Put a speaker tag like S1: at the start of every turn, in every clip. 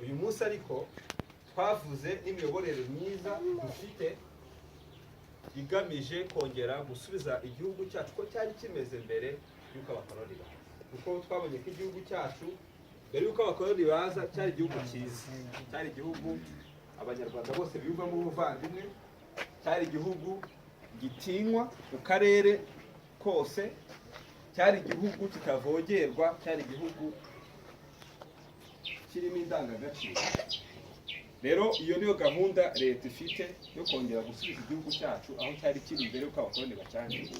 S1: uyu munsi ariko twavuze n'imiyoborere myiza dufite igamije kongera gusubiza igihugu cyacu ko cyari kimeze mbere y'uko abakoloni baza, kuko twabonye ko igihugu cyacu mbere y'uko abakoloni baza cyari igihugu cyiza, cyari igihugu abanyarwanda bose biyumvamo ubuvandimwe, cyari igihugu gitinywa mu karere kose, cyari igihugu kitavogerwa, cyari igihugu kirimo indangagaciro. Rero iyo niyo gahunda leta ifite yo kongera gusubiza igihugu cyacu aho cyari kiri mbere y'uko abakoloni bacyangiza.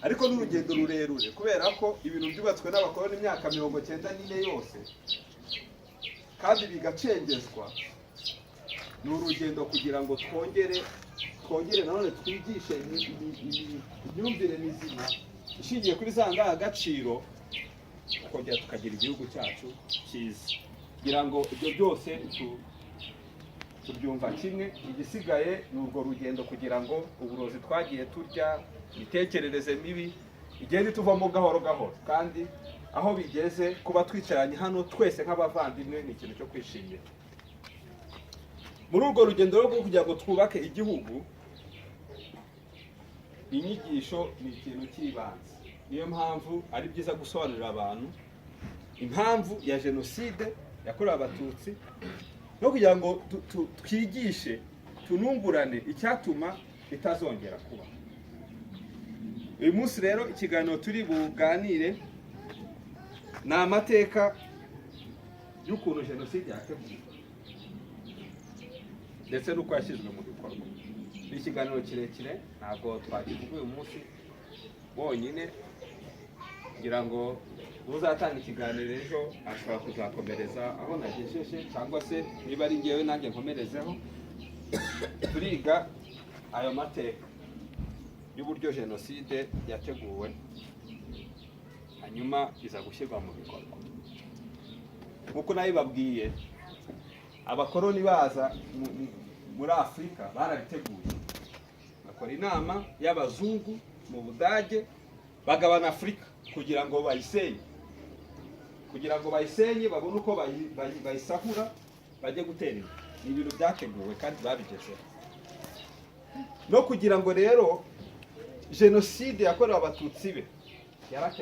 S1: Ariko n'urugendo rurerure kubera ko ibintu byubatswe n'abakoloni imyaka 94 yose kandi bigacengezwa. Ni urugendo kugira ngo twongere nanone twigishe imyumvire mizima ishingiye kuri za ndangagaciro, tukongera tukagira igihugu cyacu cyiza, kugira ngo ibyo byose tubyumva kimwe. Igisigaye ni urwo rugendo kugira ngo uburozi twagiye turya, imitekerereze mibi igende tuvamo gahoro gahoro, kandi aho bigeze kuba twicaranye hano twese nk'abavandimwe ni ikintu cyo kwishimira. Muri urwo rugendo rwo kugira ngo twubake igihugu, inyigisho ni ikintu cy'ibanze. Niyo mpamvu ari byiza gusobanurira abantu impamvu ya jenoside yakorewe abatutsi, no kugira ngo twigishe tunungurane icyatuma bitazongera kuba. Uyu munsi rero ikiganiro turi buganire ni amateka y'ukuntu jenoside yateguwe ndetse n'uko yashyizwe mu bikorwa. Ni ikiganiro kirekire, ntabwo twakivuga uyu munsi wonyine, kugira ngo uzatanga ikiganiro ejo ashobora kuzakomereza aho nagejeje, cyangwa se niba ari ngewe nanjye nkomerezeho. Turiga ayo mateka y'uburyo jenoside yateguwe hanyuma iza gushyirwa mu bikorwa. Nk'uko nabibabwiye, abakoloni baza muri Afurika barabiteguye, bakora inama y'abazungu mu Budage, bagabana Afurika kugira ngo bayisenye, babone uko bayisahura bajye gutera imbere. Ni ibintu byateguwe kandi babigezeho. No kugira ngo rero jenoside yakorewe abatutsi be yarateguwe.